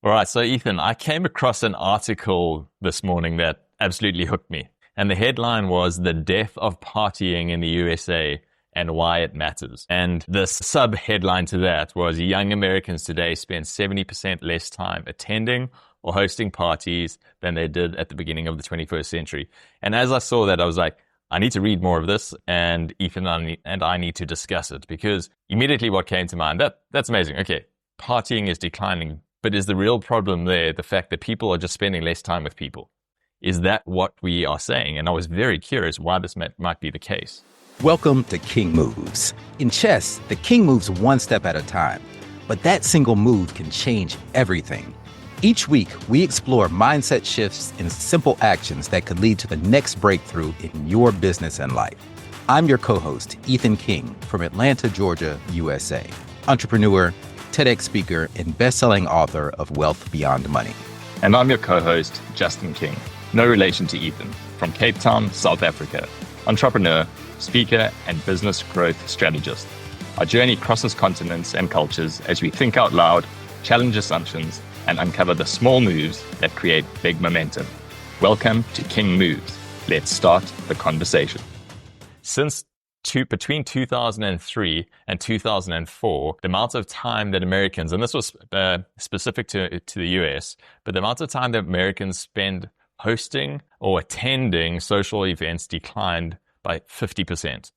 All right, so Ethan, I came across an article this morning that absolutely hooked me. And the headline was The Death of Partying in the USA and Why It Matters. And the sub-headline to that was young Americans today spend 70% less time attending or hosting parties than they did at the beginning of the 21st century. And as I saw that, I was like, I need to read more of this, and Ethan and I need to discuss it, because immediately what came to mind, that's amazing. Okay, partying is declining, but is the real problem there the fact that people are just spending less time with people? Is that what we are saying? And I was very curious why this might be the case. Welcome to King Moves. In chess, the king moves one step at a time, but that single move can change everything. Each week, we explore mindset shifts and simple actions that could lead to the next breakthrough in your business and life. I'm your co-host, Ethan King, from Atlanta, Georgia, USA. Entrepreneur, TEDx speaker, and best-selling author of Wealth Beyond Money. And I'm your co-host, Justin King, no relation to Ethan, from Cape Town, South Africa. Entrepreneur, speaker, and business growth strategist. Our journey crosses continents and cultures as we think out loud, challenge assumptions, and uncover the small moves that create big momentum. Welcome to King Moves. Let's start the conversation. Between 2003 and 2004, the amount of time that Americans, and this was specific to the US, but the amount of time that Americans spend hosting or attending social events declined by 50%.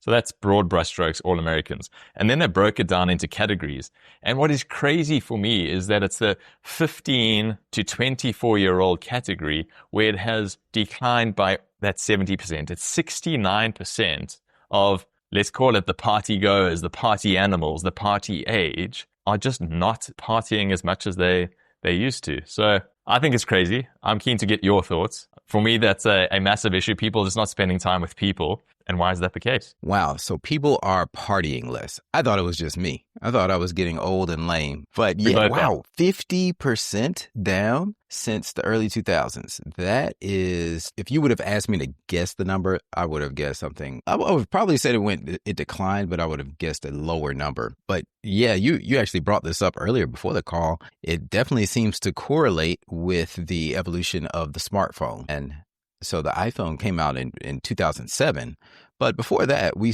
So that's broad brushstrokes, all Americans. And then they broke it down into categories. And what is crazy for me is that it's the 15 to 24-year-old category where it has declined by that 70%. It's 69% of, let's call it the party goers, the party animals, the party age, are just not partying as much as they used to. So I think it's crazy. I'm keen to get your thoughts. For me, that's a massive issue. People just not spending time with people. And why is that the case? Wow, so people are partying less. I thought it was just me. I thought I was getting old and lame. But yeah, wow, 50% down since the early 2000s. That is, if you would have asked me to guess the number, I would have guessed something. I would have probably said it declined, but I would have guessed a lower number. But yeah, you actually brought this up earlier before the call. It definitely seems to correlate with the evolution of the smartphone. And so the iPhone came out in 2007, but before that, we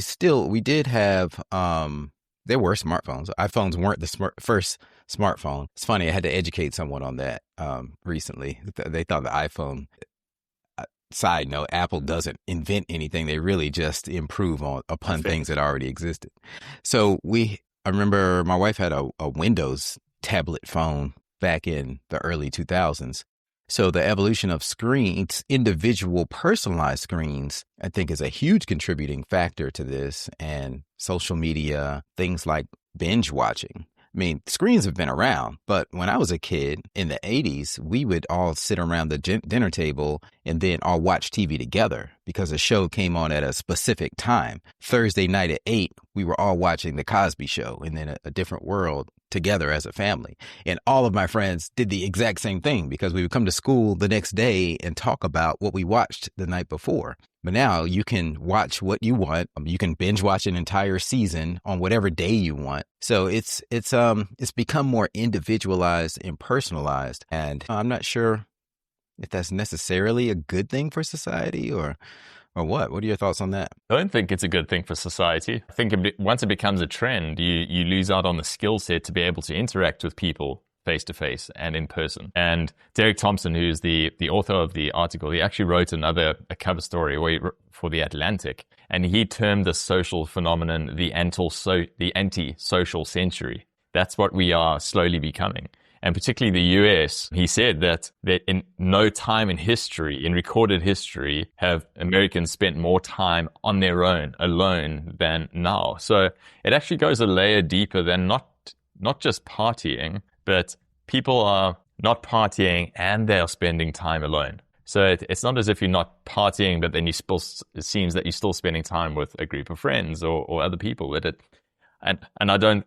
did have, there were smartphones. iPhones weren't the first smartphone. It's funny, I had to educate someone on that recently. They thought the iPhone, side note, Apple doesn't invent anything. They really just improve upon things that already existed. So I remember my wife had a Windows tablet phone back in the early 2000s. So the evolution of screens, individual personalized screens, I think is a huge contributing factor to this, and social media, things like binge watching. I mean, screens have been around, but when I was a kid in the 80s, we would all sit around the dinner table and then all watch TV together because a show came on at a specific time. Thursday night at 8, we were all watching The Cosby Show and then A Different World together as a family. And all of my friends did the exact same thing because we would come to school the next day and talk about what we watched the night before. But now you can watch what you want. You can binge watch an entire season on whatever day you want. So it's become more individualized and personalized. And I'm not sure if that's necessarily a good thing for society or what? What are your thoughts on that? I don't think it's a good thing for society. I think once it becomes a trend, you lose out on the skill set to be able to interact with people face to face and in person. And Derek Thompson, who's the author of the article, he actually wrote a cover story for The Atlantic, and he termed the social phenomenon the anti-social century. That's what we are slowly becoming. And particularly the US, he said that in no time in history, in recorded history, have Americans spent more time on their own, alone, than now. So it actually goes a layer deeper than not just partying, but people are not partying and they are spending time alone. So it's not as if you're not partying, but then it seems that you're still spending time with a group of friends or other people. And I don't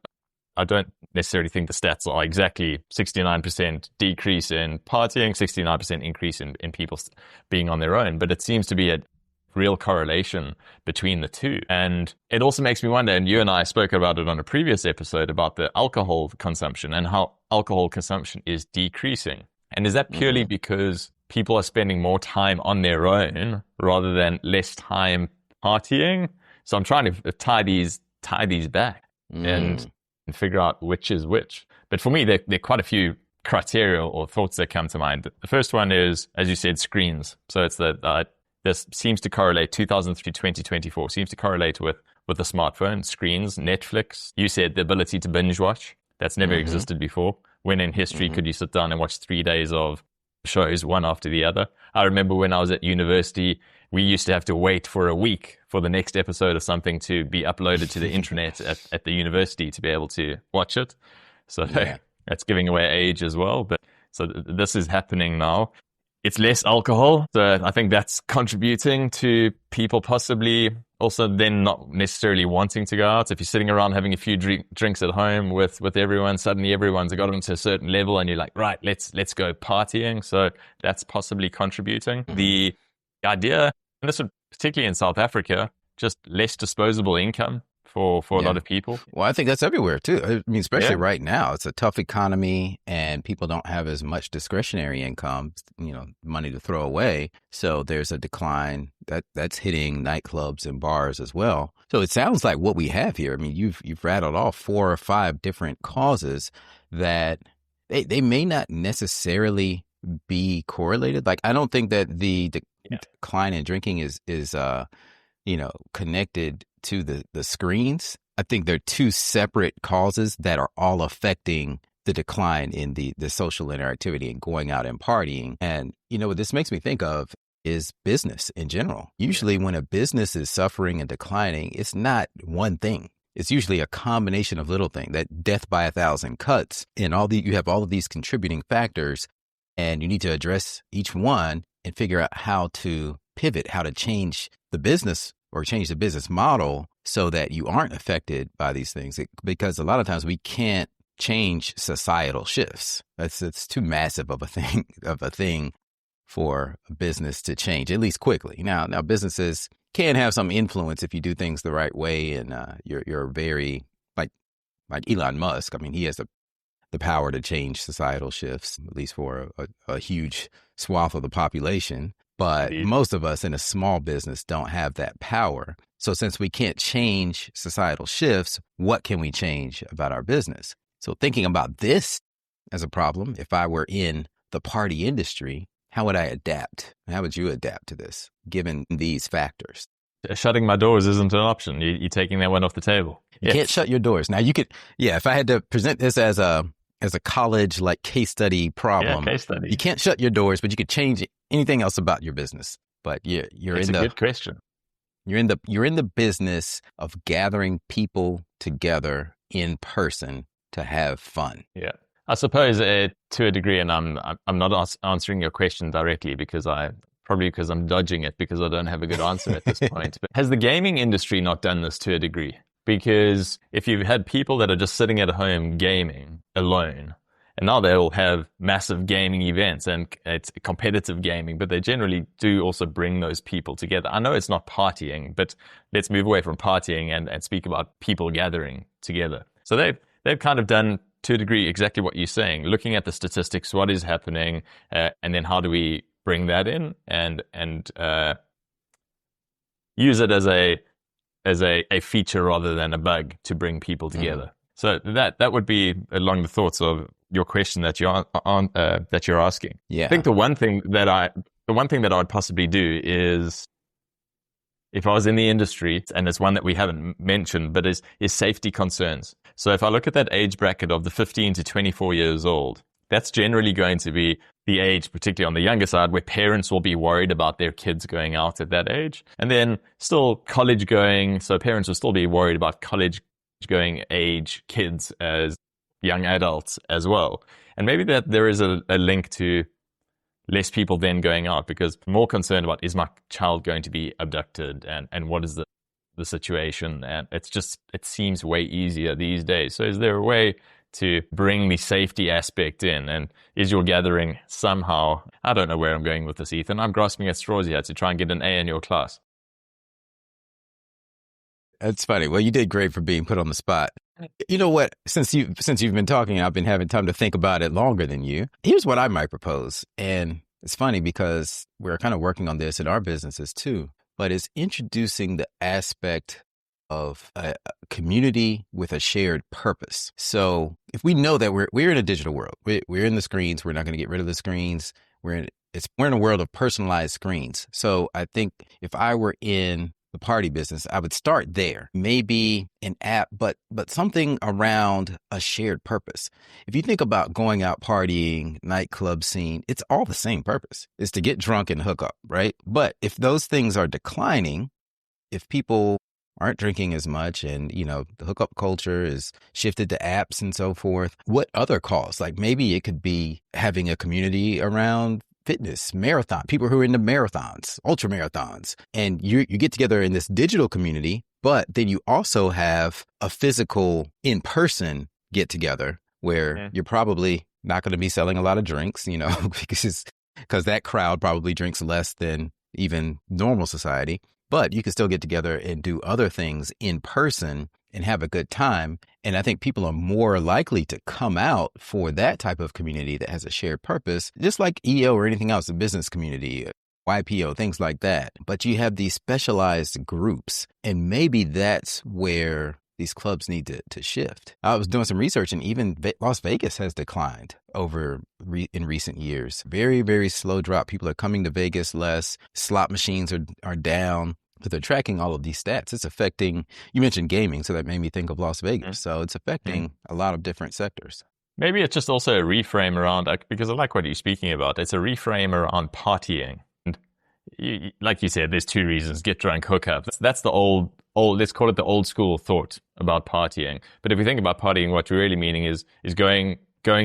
necessarily think the stats are exactly 69% decrease in partying, 69% increase in people being on their own, but it seems to be a real correlation between the two. And it also makes me wonder, and you and I spoke about it on a previous episode, about the alcohol consumption and how alcohol consumption is decreasing. And is that purely because people are spending more time on their own rather than less time partying? So I'm trying to tie these back and figure out which is which. But for me, there are quite a few criteria or thoughts that come to mind. The first one is, as you said, screens. So it's that this seems to correlate, 2003 2024 seems to correlate with the smartphone, screens, Netflix. You said the ability to binge watch. That's never existed before. When in history could you sit down and watch 3 days of shows, one after the other? I remember when I was at university, we used to have to wait for a week for the next episode of something to be uploaded to the internet at the university to be able to watch it. So that's giving away age as well. But so this is happening now. It's less alcohol. So I think that's contributing to people possibly also then not necessarily wanting to go out. If you're sitting around having a few drinks at home with everyone, suddenly everyone's got onto a certain level and you're like, right, let's go partying. So that's possibly contributing. The idea, and this would particularly in South Africa, just less disposable income for a lot of people. Well, I think that's everywhere too. I mean, especially right now, it's a tough economy and people don't have as much discretionary income, money to throw away. So there's a decline that's hitting nightclubs and bars as well. So it sounds like what we have here, I mean, you've rattled off 4 or 5 different causes that they may not necessarily be correlated. Like, I don't think that the decline in drinking is connected to the screens. I think they're 2 separate causes that are all affecting the decline in the social interactivity and going out and partying. And, what this makes me think of is business in general. Usually when a business is suffering and declining, it's not one thing. It's usually a combination of little things, that death by 1,000 cuts. And you have all of these contributing factors, and you need to address each one and figure out how to pivot, how to change the business or change the business model so that you aren't affected by these things. Because a lot of times we can't change societal shifts. It's too massive of a thing for a business to change, at least quickly. Now businesses can have some influence if you do things the right way, and you're very like Elon Musk. I mean, he has the power to change societal shifts, at least for a huge swath of the population. But most of us in a small business don't have that power. So since we can't change societal shifts, what can we change about our business? So thinking about this as a problem, if I were in the party industry, how would I adapt? How would you adapt to this, given these factors? Shutting my doors isn't an option. You're taking that one off the table. You can't shut your doors. Now you could, if I had to present this as a college case study problem, case study. You can't shut your doors, but you could change anything else about your business. But That's a good question. You're in the business of gathering people together in person to have fun. Yeah, I suppose to a degree, and I'm not answering your question directly because I'm dodging it because I don't have a good answer at this point. But has the gaming industry not done this to a degree? Because if you've had people that are just sitting at home gaming alone, and now they'll have massive gaming events and it's competitive gaming, but they generally do also bring those people together. I know it's not partying, but let's move away from partying and speak about people gathering together. So they've kind of done to a degree exactly what you're saying, looking at the statistics, what is happening, and then how do we bring that in and use it as a feature rather than a bug to bring people together. So that would be along the thoughts of your question that you're asking. Yeah. I think the one thing that I would possibly do is, if I was in the industry, and it's one that we haven't mentioned, but is safety concerns. So if I look at that age bracket of the 15 to 24 years old, that's generally going to be the age, particularly on the younger side, where parents will be worried about their kids going out at that age. And then still college going, so parents will still be worried about college going age kids as young adults as well. And maybe that there is a link to less people then going out because more concerned about, is my child going to be abducted and what is the situation? And it seems way easier these days. So is there a way to bring the safety aspect in? And is your gathering somehow, I don't know where I'm going with this, Ethan. I'm grasping at straws here to try and get an A in your class. That's funny. Well, you did great for being put on the spot. You know what? Since you've been talking, I've been having time to think about it longer than you. Here's what I might propose. And it's funny because we're kind of working on this in our businesses too, but it's introducing the aspect of a community with a shared purpose. So if we know that we're in a digital world, we're in the screens, we're not going to get rid of the screens. We're in a world of personalized screens. So I think if I were in the party business, I would start there. Maybe an app, but something around a shared purpose. If you think about going out partying, nightclub scene, it's all the same purpose. It's to get drunk and hook up, right? But if those things are declining, if people aren't drinking as much and, the hookup culture is shifted to apps and so forth, what other cause? Like maybe it could be having a community around fitness, marathon, people who are into marathons, ultra marathons. And you get together in this digital community, but then you also have a physical in-person get together where you're probably not going to be selling a lot of drinks, because that crowd probably drinks less than even normal society. But you can still get together and do other things in person and have a good time. And I think people are more likely to come out for that type of community that has a shared purpose, just like EO or anything else, a business community, YPO, things like that. But you have these specialized groups, and maybe that's where these clubs need to shift. I was doing some research, and even Las Vegas has declined in recent years. Very, very slow drop. People are coming to Vegas less. Slot machines are down. But they're tracking all of these stats. It's affecting, you mentioned gaming, so that made me think of Las Vegas. So it's affecting a lot of different sectors. Maybe it's just also a reframe around, because I like what you're speaking about. It's a reframe around partying. And like you said, there's two reasons: get drunk, hook up. That's the old, let's call it the old school thought about partying. But if you think about partying, what you're really meaning is going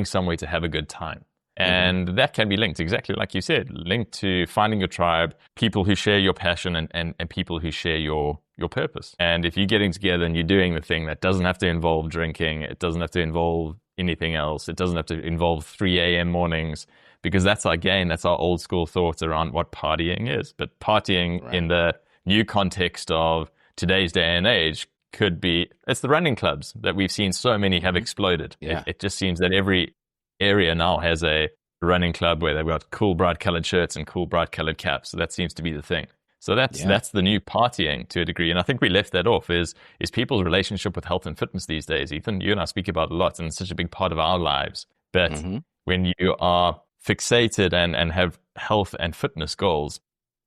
somewhere to have a good time. And that can be linked, exactly like you said, linked to finding your tribe, people who share your passion and people who share your purpose. And if you're getting together and you're doing the thing that doesn't have to involve drinking, it doesn't have to involve anything else, it doesn't have to involve 3 a.m. mornings, because that's our old school thoughts around what partying is. But partying in the new context of today's day and age it's the running clubs that we've seen so many have exploded. Yeah. It just seems that every area now has a running club where they've got cool bright colored shirts and cool bright colored caps. So that seems to be the thing. So that's the new partying to a degree. And I think we left that off is people's relationship with health and fitness these days. Ethan, you and I speak about it a lot, and it's such a big part of our lives. But when you are fixated and have health and fitness goals,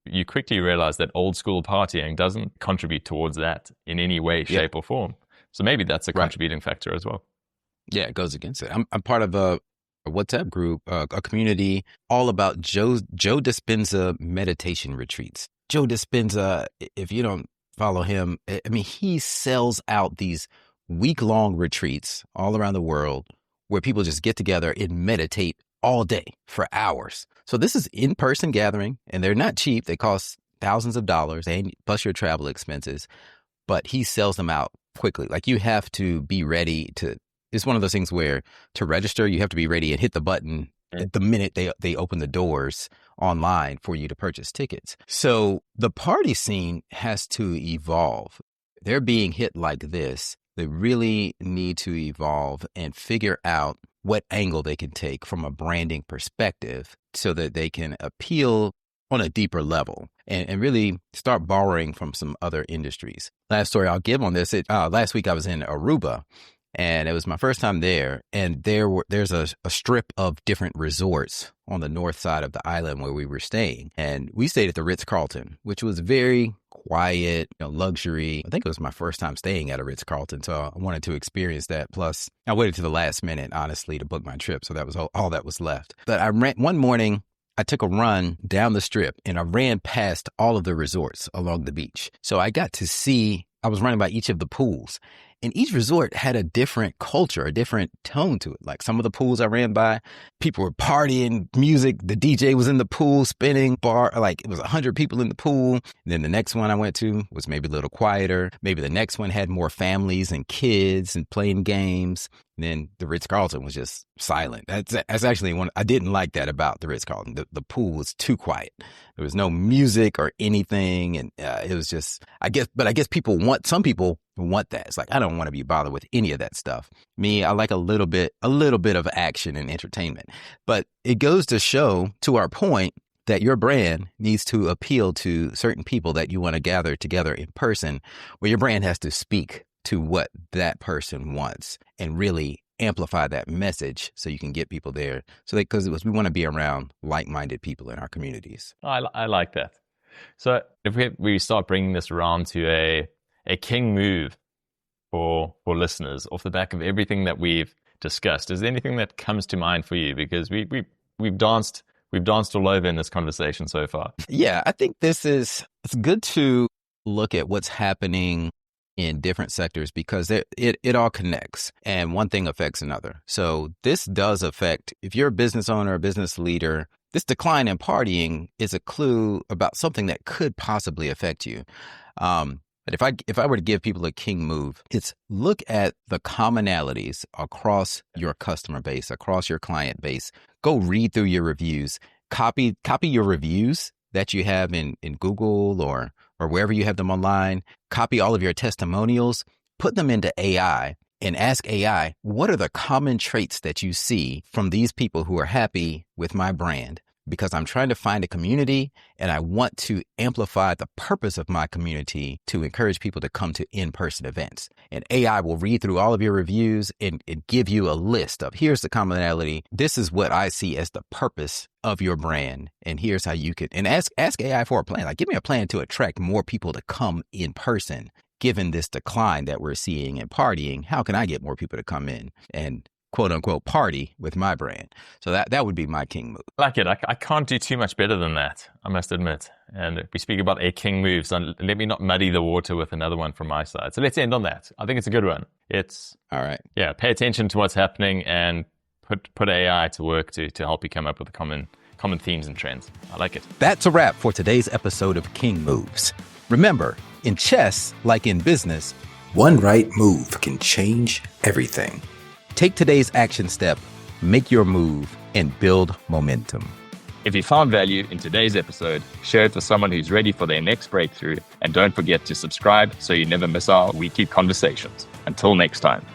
you quickly realize that old school partying doesn't contribute towards that in any way, shape, or form. So maybe that's a contributing factor as well. Yeah, it goes against it. I'm part of a WhatsApp group, a community all about Joe Dispenza meditation retreats. Joe Dispenza, if you don't follow him, I mean, he sells out these week-long retreats all around the world where people just get together and meditate all day for hours. So this is in-person gathering, and they're not cheap. They cost thousands of dollars and plus your travel expenses, but he sells them out quickly. Like you have to be ready it's one of those things where to register, you have to be ready and hit the button at the minute they open the doors online for you to purchase tickets. So the party scene has to evolve. They're being hit like this. They really need to evolve and figure out what angle they can take from a branding perspective so that they can appeal on a deeper level and really start borrowing from some other industries. Last story I'll give on this. Last week I was in Aruba, and it was my first time there. And there's a strip of different resorts on the north side of the island where we were staying. And we stayed at the Ritz-Carlton, which was very quiet, luxury. I think it was my first time staying at a Ritz-Carlton, so I wanted to experience that. Plus, I waited to the last minute, honestly, to book my trip. So that was all that was left. But one morning, I took a run down the strip and I ran past all of the resorts along the beach. So I got to see, I was running by each of the pools. And each resort had a different culture, a different tone to it. Like some of the pools I ran by, people were partying, music, the DJ was in the pool, spinning, like it was 100 people in the pool. And then the next one I went to was maybe a little quieter. Maybe the next one had more families and kids and playing games. And then the Ritz-Carlton was just silent. That's actually one, I didn't like that about the Ritz-Carlton. The pool was too quiet. There was no music or anything. And it was just, I guess some people want that. It's like, I don't want to be bothered with any of that stuff. Me, I like a little bit of action and entertainment. But it goes to show, to our point, that your brand needs to appeal to certain people that you want to gather together in person, where your brand has to speak to what that person wants and really amplify that message so you can get people there. So because we want to be around like-minded people in our communities. I like that. So if we start bringing this around to a king move for listeners off the back of everything that we've discussed, is there anything that comes to mind for you? Because we've danced all over in this conversation so far. Yeah, I think it's good to look at what's happening in different sectors because it all connects and one thing affects another. So this does affect, if you're a business owner, a business leader, this decline in partying is a clue about something that could possibly affect you. But if I were to give people a king move, it's look at the commonalities across your customer base, across your client base. Go read through your reviews, copy your reviews that you have in Google or wherever you have them online, copy all of your testimonials, put them into AI and ask AI, what are the common traits that you see from these people who are happy with my brand? Because I'm trying to find a community and I want to amplify the purpose of my community to encourage people to come to in-person events. And AI will read through all of your reviews and give you a list of here's the commonality. This is what I see as the purpose of your brand. And here's how you could, and ask AI for a plan. Like, give me a plan to attract more people to come in person. Given this decline that we're seeing in partying, how can I get more people to come in and quote unquote party with my brand? So that would be my king move. I like it. I can't do too much better than that, I must admit. And if we speak about a king move, so let me not muddy the water with another one from my side. So let's end on that. I think it's a good one. It's all right. Yeah, pay attention to what's happening and put AI to work to help you come up with the common themes and trends. I like it. That's a wrap for today's episode of King Moves. Remember, in chess, like in business, one right move can change everything. Take today's action step, make your move, and build momentum. If you found value in today's episode, share it with someone who's ready for their next breakthrough, and don't forget to subscribe so you never miss our weekly conversations. Until next time.